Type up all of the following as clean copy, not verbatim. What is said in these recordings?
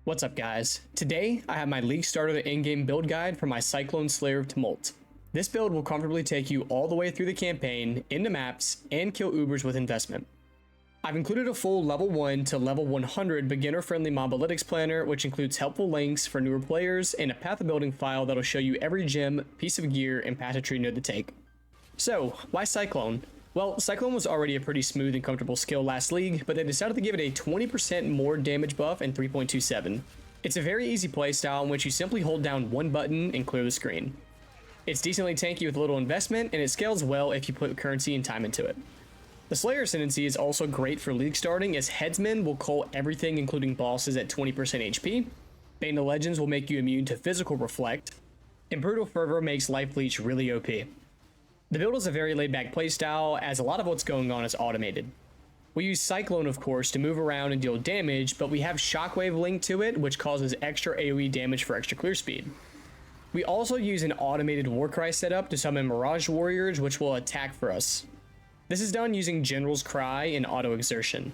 What's up guys? Today I have my League Starter in-game build guide for my Cyclone Slayer of Tumult. This build will comfortably take you all the way through the campaign, into maps, and kill Ubers with investment. I've included a full level 1 to level 100 beginner-friendly mobalytics planner, which includes helpful links for newer players and a path of building file that'll show you every gem, piece of gear, and path tree node to take. So, why Cyclone? Well, Cyclone was already a pretty smooth and comfortable skill last league, but they decided to give it a 20% more damage buff and 3.27. It's a very easy playstyle in which you simply hold down one button and clear the screen. It's decently tanky with little investment, and it scales well if you put currency and time into it. The Slayer Ascendancy is also great for league starting, as Headsman will cull everything including bosses at 20% HP, Bane of Legends will make you immune to physical reflect, and Brutal Fervor makes Life Leech really OP. The build is a very laid-back playstyle, as a lot of what's going on is automated. We use Cyclone, of course, to move around and deal damage, but we have Shockwave linked to it, which causes extra AoE damage for extra clear speed. We also use an automated Warcry setup to summon Mirage Warriors, which will attack for us. This is done using General's Cry and Auto Exertion.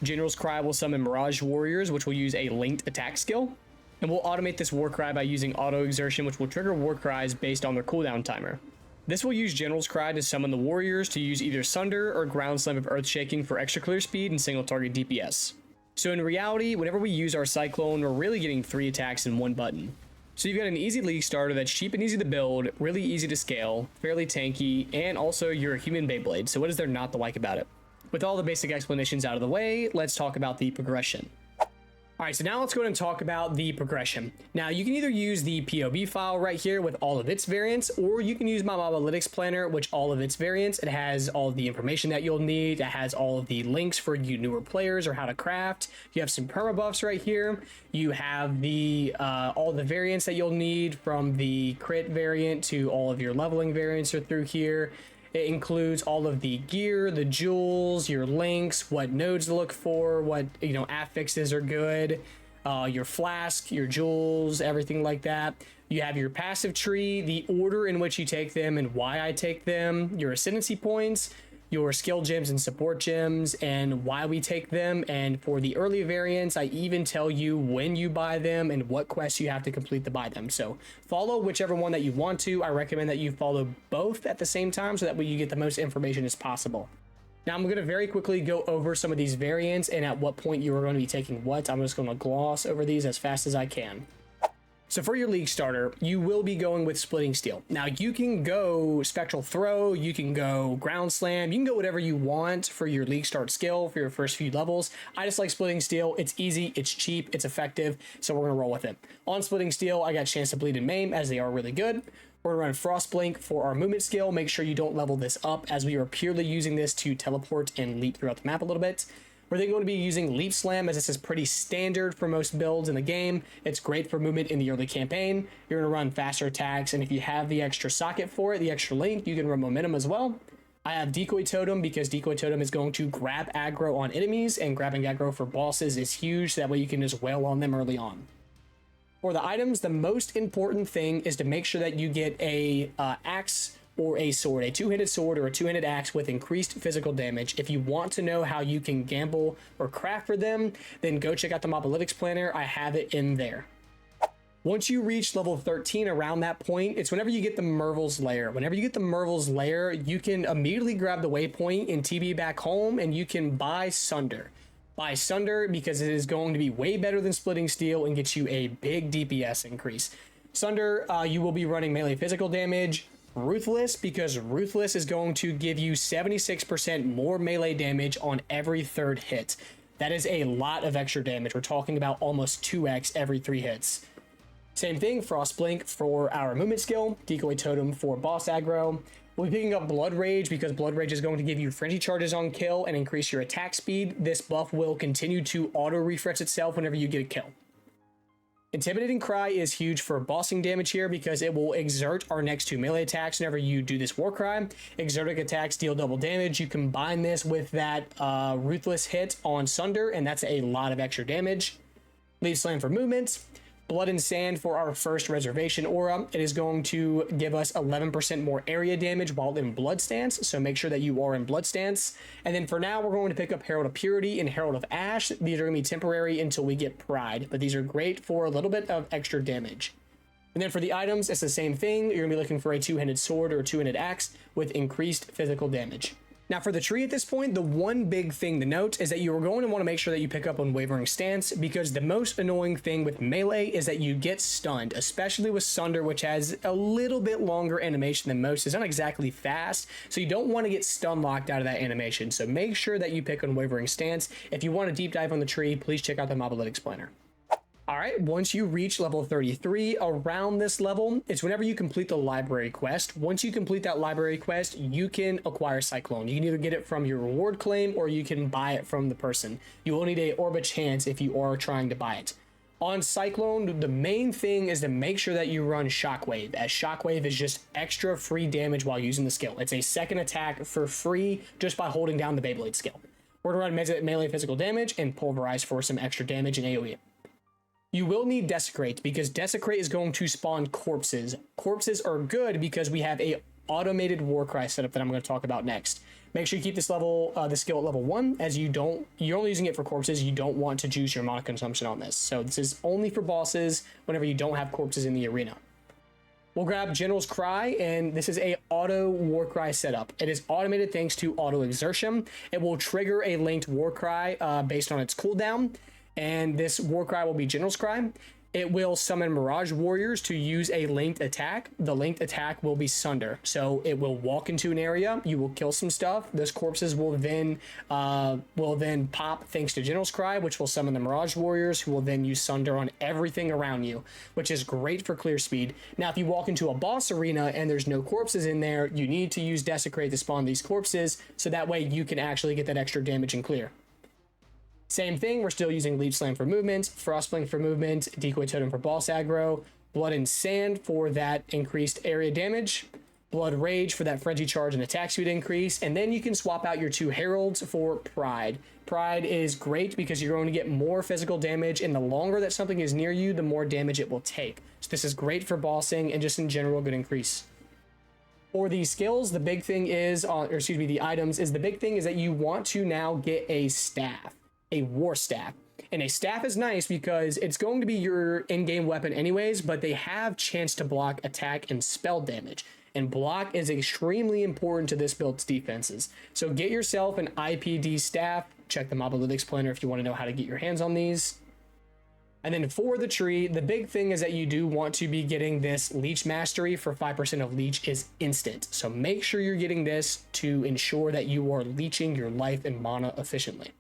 General's Cry will summon Mirage Warriors, which will use a linked attack skill, and we'll automate this Warcry by using Auto Exertion, which will trigger Warcries based on their cooldown timer. This will use General's Cry to summon the Warriors to use either Sunder or Ground Slam of Earthshaking for extra clear speed and single target DPS. So in reality, whenever we use our Cyclone, we're really getting 3 attacks in one button. So you've got an easy league starter that's cheap and easy to build, really easy to scale, fairly tanky, and also you're a Human Beyblade, so what is there not to like about it? With all the basic explanations out of the way, let's talk about the progression. Alright, so now let's go ahead and talk about the progression. Now, you can either use the POE file right here with all of its variants, or you can use my mobalytics planner, which all of its variants. It has all of the information that you'll need. It has all of the links for you newer players or how to craft. You have some perma buffs right here. You have the all the variants that you'll need, from the crit variant to all of your leveling variants are through here. It includes all of the gear, the jewels, your links, what nodes to look for, what, affixes are good, your flask, your jewels, everything like that. You have your passive tree, the order in which you take them and why I take them, your ascendancy points, your skill gems and support gems, and why we take them. And for the early variants, I even tell you when you buy them and what quests you have to complete to buy them. So follow whichever one that you want to. I recommend that you follow both at the same time, so that way you get the most information as possible. Now I'm going to very quickly go over some of these variants and at what point you are going to be taking what. I'm just going to gloss over these as fast as I can. So for your league starter, you will be going with Splitting Steel. Now you can go Spectral Throw, you can go Ground Slam, you can go whatever you want for your league start skill for your first few levels. I just like Splitting Steel. It's easy, it's cheap, it's effective, so we're gonna roll with it. On Splitting Steel, I got Chance to Bleed and Maim, as they are really good. We're gonna run Frost Blink for our movement skill. Make sure you don't level this up, as we are purely using this to teleport and leap throughout the map a little bit. We're then going to be using Leap Slam, as this is pretty standard for most builds in the game. It's great for movement in the early campaign. You're going to run faster attacks, and if you have the extra socket for it, the extra link, you can run Momentum as well. I have Decoy Totem, because Decoy Totem is going to grab aggro on enemies, and grabbing aggro for bosses is huge, so that way you can just wail on them early on. For the items, the most important thing is to make sure that you get a axe or a sword, a two-handed sword or a two-handed axe with increased physical damage. If you want to know how you can gamble or craft for them, then go check out the mobalytics planner. I have it in there. Once you reach level 13, around that point, it's whenever you get the Mervil's Lair. Whenever you get the Mervil's Lair, you can immediately grab the waypoint and TB back home, and you can buy Sunder. Buy Sunder because it is going to be way better than Splitting Steel and get you a big DPS increase. Sunder, you will be running melee physical damage. Ruthless, because Ruthless is going to give you 76% more melee damage on every third hit. That is a lot of extra damage. We're talking about almost 2x every 3 hits. Same thing, Frost Blink for our movement skill, Decoy Totem for boss aggro. We'll be picking up Blood Rage, because Blood Rage is going to give you frenzy charges on kill and increase your attack speed. This buff will continue to auto refresh itself whenever you get a kill. Intimidating Cry is huge for bossing damage here, because it will exert our next 2 melee attacks whenever you do this Warcry. Exertic attacks deal double damage. You combine this with that Ruthless hit on Sunder, and that's a lot of extra damage. Leaf Slam for movement. Blood and Sand for our first reservation aura. It is going to give us 11% more area damage while in blood stance, so make sure that you are in blood stance. And then for now, we're going to pick up Herald of Purity and Herald of Ash. These are going to be temporary until we get Pride, but these are great for a little bit of extra damage. And then for the items, it's the same thing. You're going to be looking for a two-handed sword or a two-handed axe with increased physical damage. Now for the tree at this point, the one big thing to note is that you are going to want to make sure that you pick up Unwavering Stance, because the most annoying thing with melee is that you get stunned, especially with Sunder, which has a little bit longer animation than most. It's not exactly fast, so you don't want to get stun locked out of that animation. So make sure that you pick Unwavering Stance. If you want to deep dive on the tree, please check out the Mob Analytics Planner. All right, once you reach level 33, around this level, it's whenever you complete the library quest. Once you complete that library quest, you can acquire Cyclone. You can either get it from your reward claim or you can buy it from the person. You will need a Orb of Chance if you are trying to buy it. On Cyclone, the main thing is to make sure that you run Shockwave, as Shockwave is just extra free damage while using the skill. It's a second attack for free just by holding down the Beyblade skill. We're going to run melee physical damage and Pulverize for some extra damage in AoE. You will need Desecrate, because Desecrate is going to spawn corpses. Corpses are good because we have a automated Warcry setup that I'm going to talk about next. Make sure you keep this level, the skill at level 1, as you're only using it for corpses. You don't want to juice your mana consumption on this. So this is only for bosses whenever you don't have corpses in the arena. We'll grab General's Cry, and this is a auto Warcry setup. It is automated thanks to auto exertion. It will trigger a linked Warcry based on its cooldown. And this Warcry will be General's Cry. It will summon Mirage Warriors to use a linked attack. The linked attack will be Sunder. So it will walk into an area, you will kill some stuff. Those corpses will then pop thanks to General's Cry, which will summon the Mirage Warriors, who will then use Sunder on everything around you, which is great for clear speed. Now, if you walk into a boss arena and there's no corpses in there, you need to use Desecrate to spawn these corpses, so that way you can actually get that extra damage and clear. Same thing, we're still using Leech Slam for movement, Frostblink for movement, Decoy Totem for boss aggro, Blood and Sand for that increased area damage, Blood Rage for that Frenzy Charge and attack speed increase, and then you can swap out your two Heralds for Pride. Pride is great because you're going to get more physical damage, and the longer that something is near you, the more damage it will take. So this is great for bossing and just in general good increase. For these skills, the big thing is, the items, is the big thing is that you want to now get a staff. A war staff. And a staff is nice because it's going to be your in-game weapon anyways, but they have chance to block, attack, and spell damage. And block is extremely important to this build's defenses. So get yourself an IPD staff. Check the Mob Analytics Planner if you want to know how to get your hands on these. And then for the tree, the big thing is that you do want to be getting this Leech Mastery for 5% of Leech is instant. So make sure you're getting this to ensure that you are leeching your life and mana efficiently.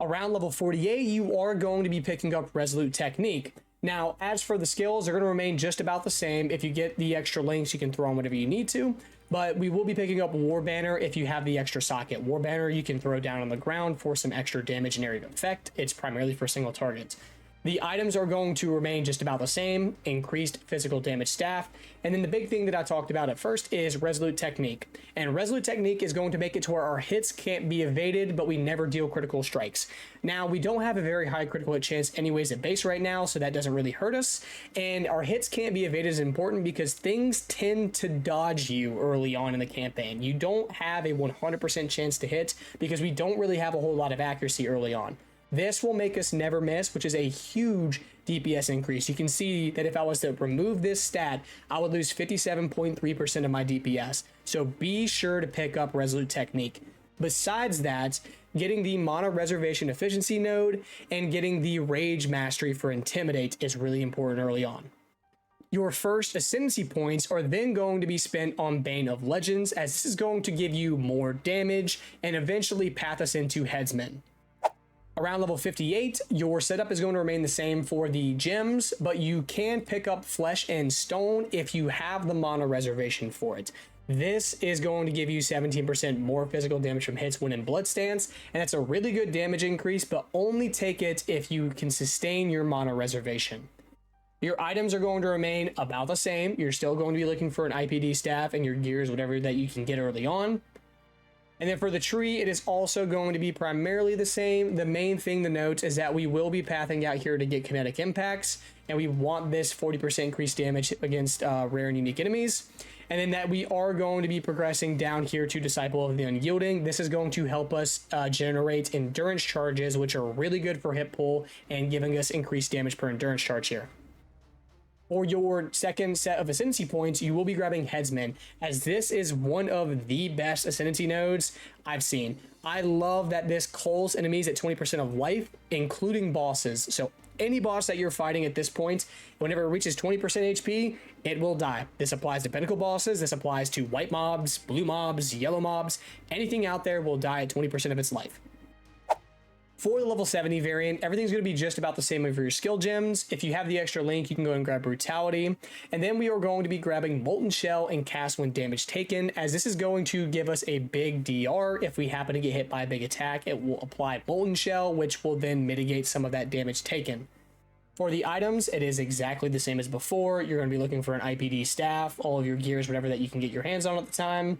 Around level 48, you are going to be picking up Resolute Technique. Now, as for the skills, they're going to remain just about the same. If you get the extra links, you can throw on whatever you need to, but we will be picking up War Banner if you have the extra socket. War Banner you can throw down on the ground for some extra damage and area of effect. It's primarily for single targets. The items are going to remain just about the same, increased physical damage staff, and then the big thing that I talked about at first is Resolute Technique. And Resolute Technique is going to make it to where our hits can't be evaded, but we never deal critical strikes. Now, we don't have a very high critical hit chance anyways at base right now, so that doesn't really hurt us, and our hits can't be evaded is important because things tend to dodge you early on in the campaign. You don't have a 100% chance to hit because we don't really have a whole lot of accuracy early on. This will make us never miss, which is a huge DPS increase. You can see that if I was to remove this stat, I would lose 57.3% of my DPS. So be sure to pick up Resolute Technique. Besides that, getting the Mana Reservation Efficiency node and getting the Rage Mastery for Intimidate is really important early on. Your first Ascendancy points are then going to be spent on Bane of Legends, as this is going to give you more damage and eventually path us into Headsman. Around level 58, your setup is going to remain the same for the gems, but you can pick up Flesh and Stone if you have the Mana Reservation for it. This is going to give you 17% more physical damage from hits when in Blood Stance, and that's a really good damage increase, but only take it if you can sustain your Mana Reservation. Your items are going to remain about the same. You're still going to be looking for an IPD staff and your gears, whatever that you can get early on. And then for the tree, it is also going to be primarily the same. The main thing to note is that we will be pathing out here to get kinetic impacts, and we want this 40% increased damage against rare and unique enemies. And then that we are going to be progressing down here to Disciple of the Unyielding. This is going to help us generate endurance charges, which are really good for hit pull and giving us increased damage per endurance charge here. For your second set of Ascendancy points, you will be grabbing Headsman, as this is one of the best Ascendancy nodes I've seen. I love that this culls enemies at 20% of life, including bosses. So any boss that you're fighting at this point, whenever it reaches 20% HP, it will die. This applies to pinnacle bosses, this applies to white mobs, blue mobs, yellow mobs. Anything out there will die at 20% of its life. For the level 70 variant, everything's going to be just about the same for your skill gems. If you have the extra link, you can go and grab Brutality. And then we are going to be grabbing Molten Shell and Cast when damage taken, as this is going to give us a big DR. If we happen to get hit by a big attack, it will apply Molten Shell, which will then mitigate some of that damage taken. For the items, it is exactly the same as before. You're going to be looking for an IPD staff, all of your gears, whatever that you can get your hands on at the time.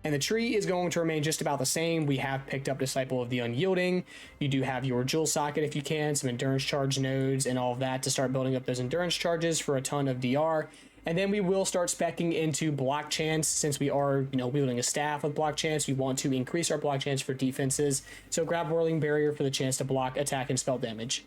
And the tree is going to remain just about the same. We have picked up Disciple of the Unyielding. You do have your Jewel Socket if you can, some endurance charge nodes and all of that to start building up those endurance charges for a ton of DR. And then we will start speccing into block chance, since we are, wielding a staff with block chance. We want to increase our block chance for defenses. So grab Whirling Barrier for the chance to block, attack, and spell damage.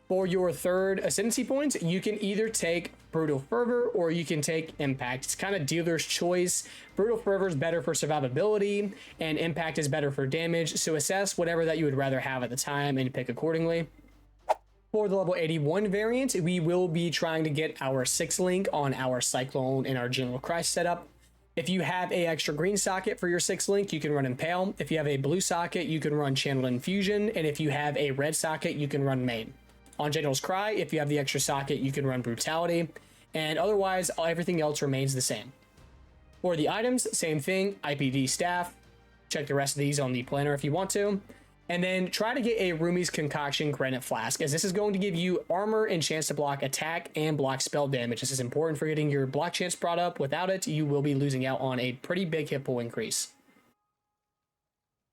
For your third Ascendancy points, you can either take Brutal Fervor or you can take Impact. It's kind of dealer's choice. Brutal Fervor is better for survivability and Impact is better for damage. So assess whatever that you would rather have at the time and pick accordingly. For the level 81 variant, we will be trying to get our 6 link on our Cyclone and our General Christ setup. If you have a extra green socket for your 6 link, you can run Impale. If you have a blue socket, you can run Channeled Infusion. And if you have a red socket, you can run Main. On General's Cry, if you have the extra socket, you can run Brutality, and otherwise, everything else remains the same. For the items, same thing, IPD Staff. Check the rest of these on the planner if you want to. And then try to get a Rumi's Concoction Granite Flask, as this is going to give you armor and chance to block attack and block spell damage. This is important for getting your block chance brought up. Without it, you will be losing out on a pretty big hit pool increase.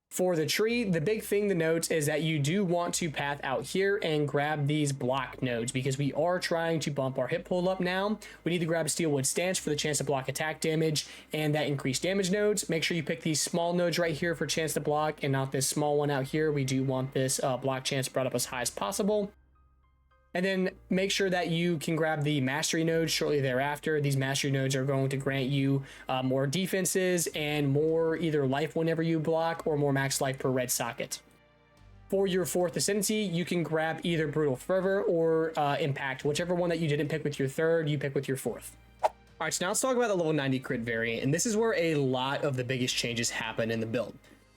For the tree, the big thing to note is that you do want to path out here and grab these block nodes, because we are trying to bump our hit pool up now. We need to grab Steelwood Stance for the chance to block attack damage and that increased damage nodes. Make sure you pick these small nodes right here for chance to block and not this small one out here. We do want this block chance brought up as high as possible. And then make sure that you can grab the mastery nodes shortly thereafter. These mastery nodes are going to grant you more defenses and more either life whenever you block or more max life per red socket. For your fourth Ascendancy, you can grab either Brutal Fervor or Impact. Whichever one that you didn't pick with your third, you pick with your fourth. Alright, so now let's talk about the level 90 crit variant, and this is where a lot of the biggest changes happen in the build.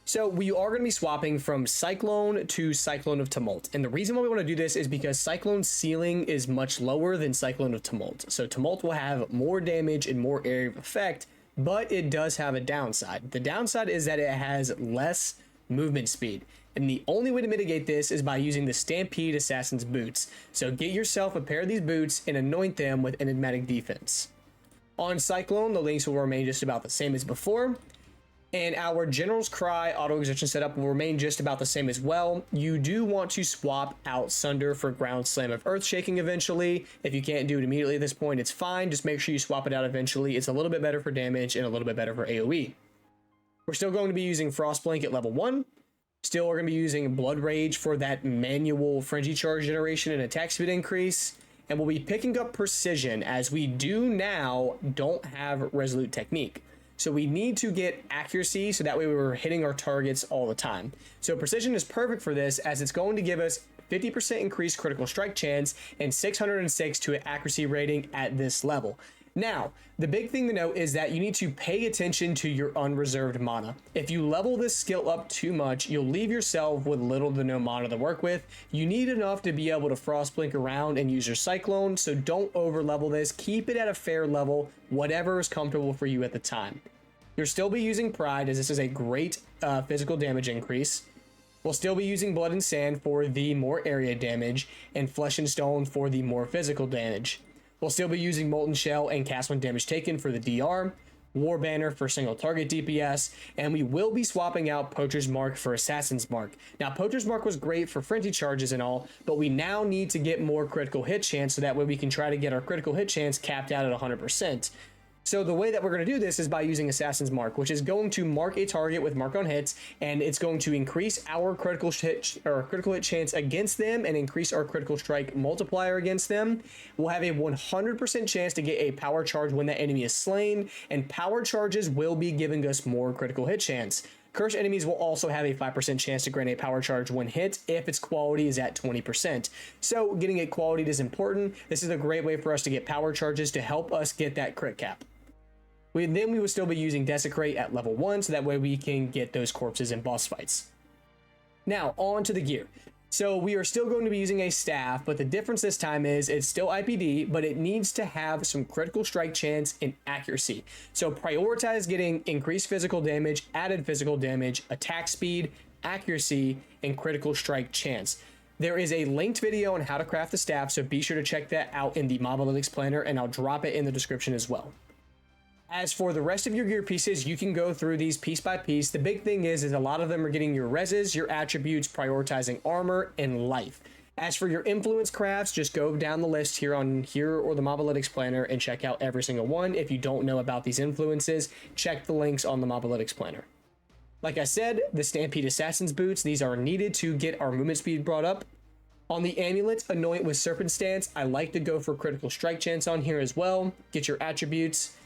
So we are going to be swapping from Cyclone to Cyclone of Tumult. And the reason why we want to do this is because Cyclone's ceiling is much lower than Cyclone of Tumult. So Tumult will have more damage and more area of effect, but it does have a downside. The downside is that it has less movement speed. And the only way to mitigate this is by using the Stampede Assassin's Boots. So get yourself a pair of these boots and anoint them with Enigmatic Defense. On Cyclone, the links will remain just about the same as before. And our General's Cry auto-exertion setup will remain just about the same as well. You do want to swap out Sunder for Ground Slam of Earthshaking eventually. If you can't do it immediately at this point, it's fine. Just make sure you swap it out eventually. It's a little bit better for damage and a little bit better for AoE. We're still going to be using Frostblink at level 1. Still, we're going to be using Blood Rage for that manual Frenzy Charge generation and attack speed increase. And we'll be picking up Precision, as we don't have Resolute Technique. So we need to get accuracy, so that way we're hitting our targets all the time. So Precision is perfect for this, as it's going to give us 50% increased critical strike chance and 606 to an accuracy rating at this level. Now, the big thing to note is that you need to pay attention to your unreserved mana. If you level this skill up too much, you'll leave yourself with little to no mana to work with. You need enough to be able to Frostblink around and use your Cyclone, so don't over level this. Keep it at a fair level, whatever is comfortable for you at the time. You'll still be using Pride, as this is a great physical damage increase. We'll still be using Blood and Sand for the more area damage, and Flesh and Stone for the more physical damage. We'll still be using Molten Shell and Cast when damage taken for the DR. War Banner for single target DPS, and we will be swapping out Poacher's Mark for Assassin's Mark. Now, Poacher's Mark was great for frenzy charges and all, but we now need to get more critical hit chance so that way we can try to get our critical hit chance capped out at 100%. So the way that we're going to do this is by using Assassin's Mark, which is going to mark a target with mark on hits, and it's going to increase our critical hit chance against them and increase our critical strike multiplier against them. We'll have a 100% chance to get a power charge when that enemy is slain, and power charges will be giving us more critical hit chance. Cursed enemies will also have a 5% chance to grant a power charge when hit if its quality is at 20%. So getting it quality is important. This is a great way for us to get power charges to help us get that crit cap. We would still be using Desecrate at level 1, so that way we can get those corpses in boss fights. Now, on to the gear. So we are still going to be using a staff, but the difference this time is it's still IPD, but it needs to have some critical strike chance and accuracy. So prioritize getting increased physical damage, added physical damage, attack speed, accuracy, and critical strike chance. There is a linked video on how to craft the staff, so be sure to check that out in the Mob Analytics Planner, and I'll drop it in the description as well. As for the rest of your gear pieces, you can go through these piece by piece. The big thing is a lot of them are getting your reses, your attributes, prioritizing armor, and life. As for your influence crafts, just go down the list here or the Mob Analytics Planner and check out every single one. If you don't know about these influences, check the links on the Mob Analytics Planner. Like I said, the Stampede Assassin's Boots, these are needed to get our movement speed brought up. On the amulet, Anoint with Serpent Stance, I like to go for critical strike chance on here as well. Get your attributes.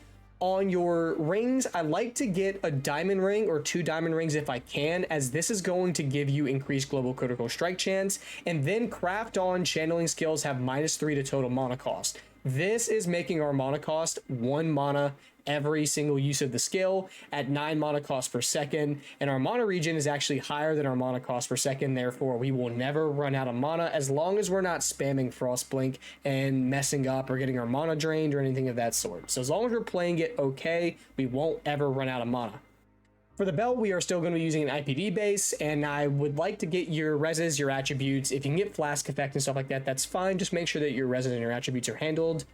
On your rings, I like to get a diamond ring or 2 diamond rings if I can, as this is going to give you increased global critical strike chance. And then craft on channeling skills have -3 to total mana cost. This is making our mana cost 1 mana every single use of the skill at 9 mana cost per second, and our mana regen is actually higher than our mana cost per second. Therefore, we will never run out of mana as long as we're not spamming Frostblink and messing up or getting our mana drained or anything of that sort. So as long as we're playing it okay, we won't ever run out of mana. For the belt, we are still going to be using an IPD base, and I would like to get your reses, your attributes. If you can get flask effect and stuff like that, that's fine. Just make sure that your reses and your attributes are handled.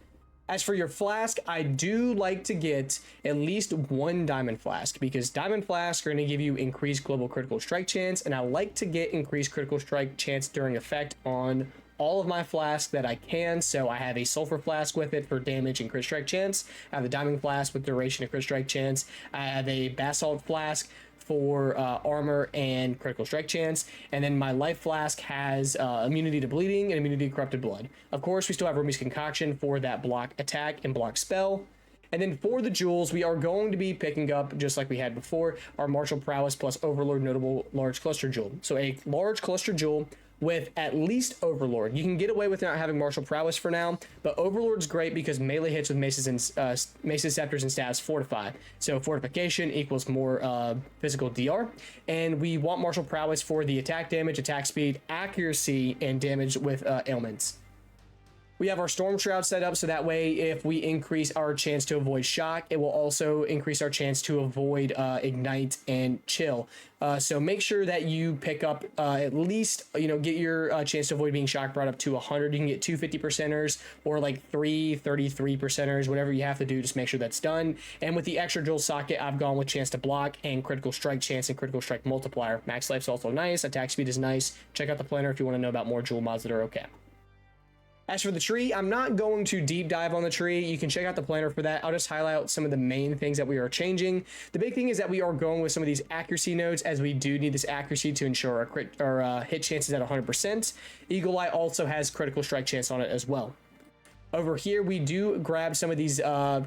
As for your flask, I do like to get at least 1 diamond flask, because diamond flasks are going to give you increased global critical strike chance, and I like to get increased critical strike chance during effect on all of my flasks that I can. So I have a sulfur flask with it for damage and crit strike chance. I have the diamond flask with duration and crit strike chance. I have a basalt flask for armor and critical strike chance, and then my life flask has immunity to bleeding and immunity to corrupted blood. Of course, we still have Ruby's Concoction for that block attack and block spell. And then for the jewels, we are going to be picking up, just like we had before, our Martial Prowess plus Overlord Notable Large Cluster Jewel. So a large cluster jewel with at least Overlord. You can get away with not having Martial Prowess for now, but Overlord's great because melee hits with maces, scepters, and staves fortify. So fortification equals more physical DR, and we want Martial Prowess for the attack damage, attack speed, accuracy, and damage with ailments. We have our Storm Shroud set up so that way if we increase our chance to avoid shock, it will also increase our chance to avoid ignite and chill. So make sure that you pick up at least, get your chance to avoid being shocked brought up to 100. You can get 2 50%ers or like 3 33%ers, whatever you have to do. Just make sure that's done. And with the extra jewel socket, I've gone with chance to block and critical strike chance and critical strike multiplier. Max life's also nice. Attack speed is nice. Check out the planner if you want to know about more jewel mods that are okay. As for the tree, I'm not going to deep dive on the tree. You can check out the planner for that. I'll just highlight some of the main things that we are changing. The big thing is that we are going with some of these accuracy nodes, as we do need this accuracy to ensure our hit chances at 100%. Eagle Eye also has critical strike chance on it as well. Over here, we do grab some of these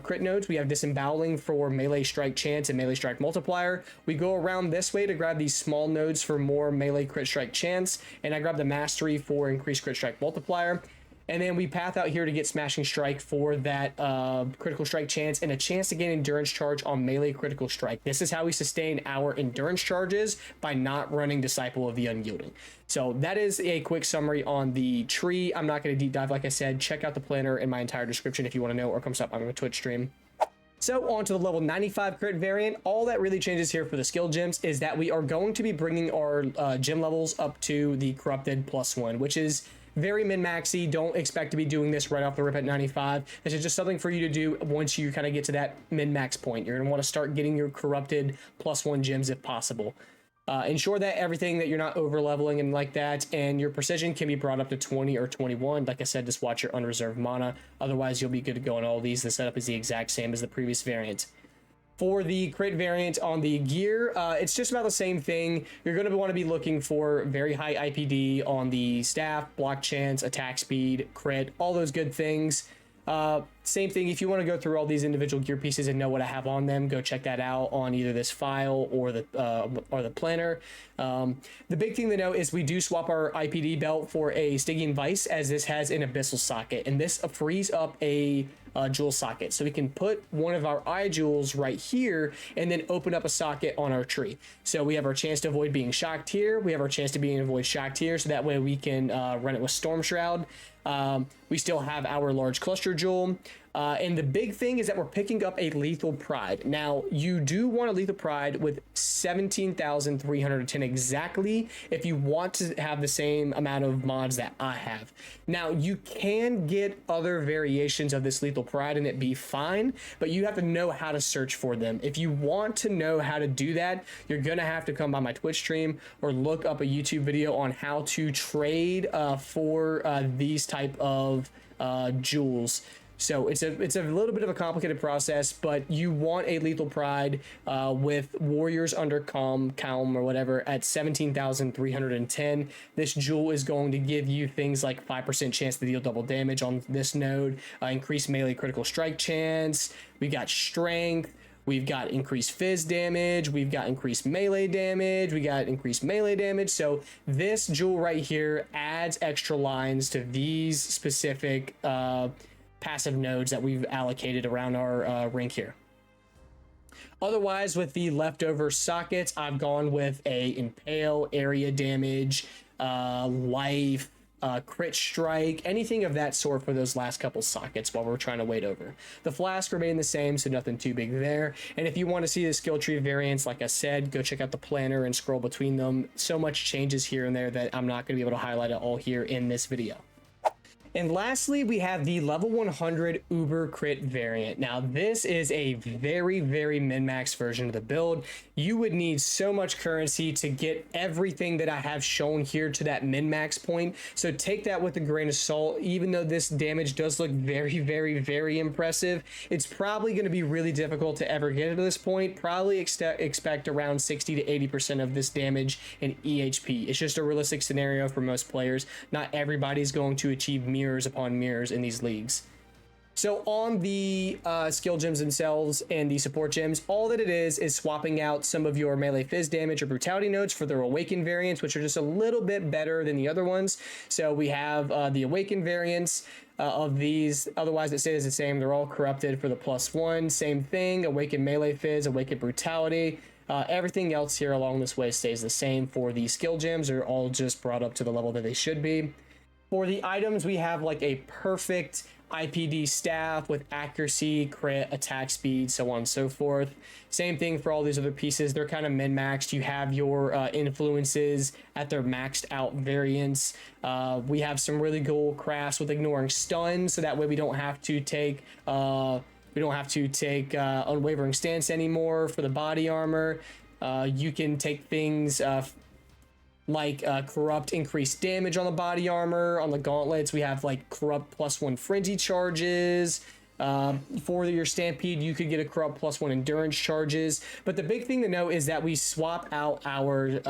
crit nodes. We have Disemboweling for melee strike chance and melee strike multiplier. We go around this way to grab these small nodes for more melee crit strike chance, and I grab the Mastery for increased crit strike multiplier. And then we path out here to get Smashing Strike for that critical strike chance and a chance to gain endurance charge on melee critical strike. This is how we sustain our endurance charges, by not running Disciple of the Unyielding. So that is a quick summary on the tree. I'm not going to deep dive, like I said. Check out the planner in my entire description if you want to know, or comes up on my Twitch stream. So on to the level 95 crit variant. All that really changes here for the skill gems is that we are going to be bringing our gem levels up to the Corrupted +1, which is very min-maxy. Don't expect to be doing this right off the rip at 95. This is just something for you to do once you kind of get to that min-max point. You're going to want to start getting your corrupted +1 gems if possible. Ensure that everything that you're not over leveling and like that, and your precision can be brought up to 20 or 21. Like I said, just watch your unreserved mana. Otherwise, you'll be good to go on all these. The setup is the exact same as the previous variant. For the crit variant on the gear, it's just about the same thing. You're going to want to be looking for very high IPD on the staff, block chance, attack speed, crit, all those good things. Same thing, if you want to go through all these individual gear pieces and know what I have on them, go check that out on either this file or the planner. The big thing to know is we do swap our IPD belt for a Stygian Vice, as this has an abyssal socket, and this frees up a jewel socket, so we can put one of our eye jewels right here and then open up a socket on our tree. So we have our chance to avoid being shocked here, we have our chance to avoid shocked here, so that way we can run it with Storm Shroud. We still have our large cluster jewel, and the big thing is that we're picking up a lethal pride. Now, you do want a lethal pride with 17,310 exactly if you want to have the same amount of mods that I have. Now, you can get other variations of this lethal pride and it be fine, but you have to know how to search for them. If you want to know how to do that, you're gonna have to come by my Twitch stream or look up a YouTube video on how to trade for these type of jewels. So it's a little bit of a complicated process, but you want a lethal pride with warriors under calm or whatever at 17,310. This jewel is going to give you things like 5% chance to deal double damage on this node, increased melee critical strike chance. We got strength. We've got increased fizz damage, we've got increased melee damage, we got increased melee damage. So this jewel right here adds extra lines to these specific passive nodes that we've allocated around our rink here. Otherwise, with the leftover sockets, I've gone with a impale, area damage, life, crit strike, anything of that sort for those last couple sockets while we're trying to wait over. The flask remain the same, so nothing too big there. And if you want to see the skill tree variants, like I said, go check out the planner and scroll between them. So much changes here and there that I'm not going to be able to highlight it all here in this video. And lastly, we have the level 100 Uber Crit variant. Now, this is a very, very min-max version of the build. You would need so much currency to get everything that I have shown here to that min-max point. So take that with a grain of salt. Even though this damage does look very, very, very impressive, it's probably going to be really difficult to ever get to this point. Probably expect around 60 to 80% of this damage in EHP. It's just a realistic scenario for most players. Not everybody's going to achieve mirrors upon mirrors in these leagues. So on the skill gems themselves and the support gems, all that it is swapping out some of your melee fizz damage or brutality nodes for their awaken variants, which are just a little bit better than the other ones. So we have the awaken variants of these. Otherwise, it stays the same. They're all corrupted for the +1. Same thing, awaken melee fizz, awaken brutality. Everything else here along this way stays the same for the skill gems. Are all just brought up to the level that they should be. For the items, we have like a perfect IPD staff with accuracy, crit, attack speed, so on and so forth. Same thing for all these other pieces. They're kind of min-maxed. You have your influences at their maxed out variants. We have some really cool crafts with ignoring stun, so that way we don't have to take unwavering stance anymore for the body armor. You can take things like corrupt increased damage on the body armor. On the gauntlets, we have like corrupt +1 frenzy charges. For your stampede, you could get a corrupt +1 endurance charges. But the big thing to know is that we swap out our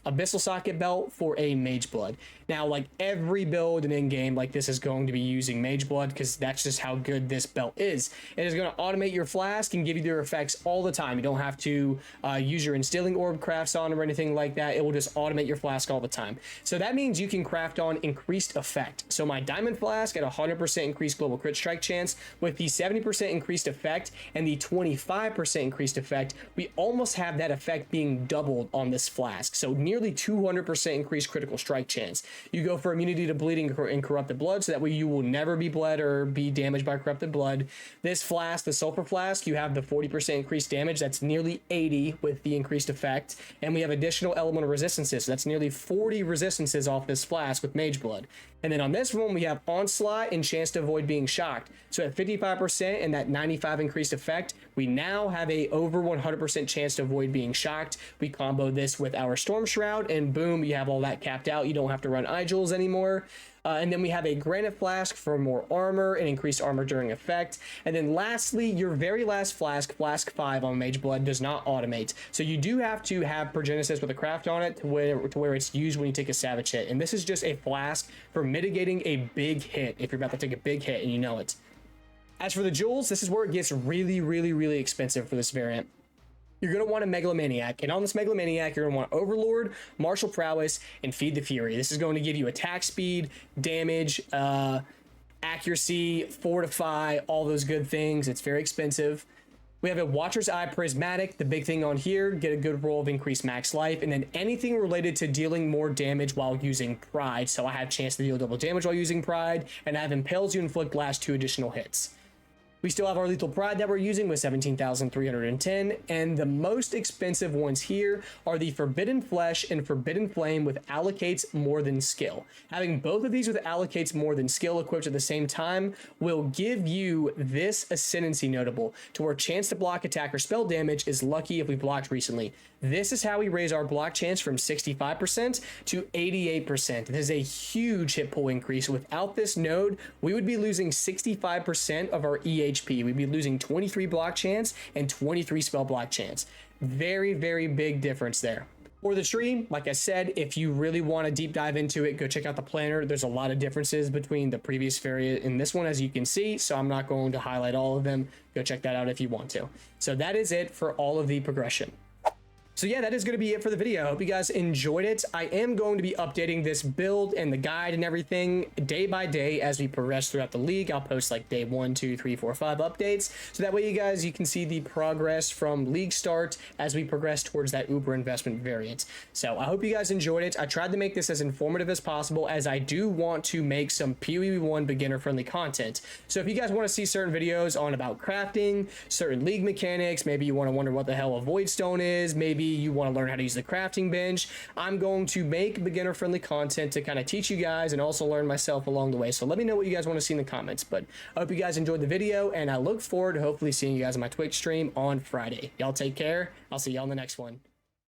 abyssal socket belt for a mage blood. Now, like every build in in-game like this is going to be using mage blood, because that's just how good this belt is. It is going to automate your flask and give you their effects all the time. You don't have to use your instilling orb crafts on or anything like that. It will just automate your flask all the time. So that means you can craft on increased effect. So my diamond flask at 100% increased global crit strike chance with the 70% increased effect and the 25% increased effect, we almost have that effect being doubled on this flask. So nearly 200% increased critical strike chance. You go for immunity to bleeding and corrupted blood, so that way you will never be bled or be damaged by corrupted blood. This flask, the sulfur flask, you have the 40% increased damage. That's nearly 80 with the increased effect. And we have additional elemental resistances. So that's nearly 40 resistances off this flask with mage blood. And then on this one, we have onslaught and chance to avoid being shocked. So at 55% and that 95 increased effect, we now have a over 100% chance to avoid being shocked. We combo this with our storm shroud and boom, you have all that capped out. You don't have to run Igils anymore. And then we have a granite flask for more armor and increased armor during effect. And then lastly, your very last flask, flask 5 on Mage Blood, does not automate. So you do have to have Progenesis with a craft on it to where it's used when you take a savage hit. And this is just a flask for mitigating a big hit if you're about to take a big hit and you know it. As for the jewels, this is where it gets really expensive for this variant. You're going to want a Megalomaniac, and on this Megalomaniac, you're going to want Overlord, Martial Prowess, and Feed the Fury. This is going to give you attack speed, damage, accuracy, fortify, all those good things. It's very expensive. We have a Watcher's Eye Prismatic, the big thing on here, get a good roll of increased max life, and then anything related to dealing more damage while using Pride. So I have chance to deal double damage while using Pride, and I have Impels you inflict last 2 additional hits. We still have our Lethal Pride that we're using with 17,310, and the most expensive ones here are the Forbidden Flesh and Forbidden Flame with Allocates More Than Skill. Having both of these with Allocates More Than Skill equipped at the same time will give you this Ascendancy notable, to where chance to block attack or spell damage is lucky if we blocked recently. This is how we raise our block chance from 65% to 88%. This is a huge hit pool increase. Without this node, we would be losing 65% of our EHP. We'd be losing 23 block chance and 23 spell block chance. Very big difference there. For the tree, like I said, if you really want to deep dive into it, go check out the planner. There's a lot of differences between the previous variant and this one, as you can see, so I'm not going to highlight all of them. Go check that out if you want to. So that is it for all of the progression. So yeah, that is going to be it for the video. I hope you guys enjoyed it. I am going to be updating this build and the guide and everything day by day as we progress throughout the league. I'll post like day 1, 2, 3, 4, 5 updates. So that way you can see the progress from league start as we progress towards that Uber investment variant. So I hope you guys enjoyed it. I tried to make this as informative as possible, as I do want to make some POE 1 beginner friendly content. So if you guys want to see certain videos on about crafting, certain league mechanics, maybe you want to wonder what the hell a void stone is, maybe you want to learn how to use the crafting bench, I'm going to make beginner friendly content to kind of teach you guys and also learn myself along the way. So let me know what you guys want to see in the comments. But I hope you guys enjoyed the video, and I look forward to hopefully seeing you guys on my Twitch stream on Friday. Y'all take care. I'll see y'all in the next one.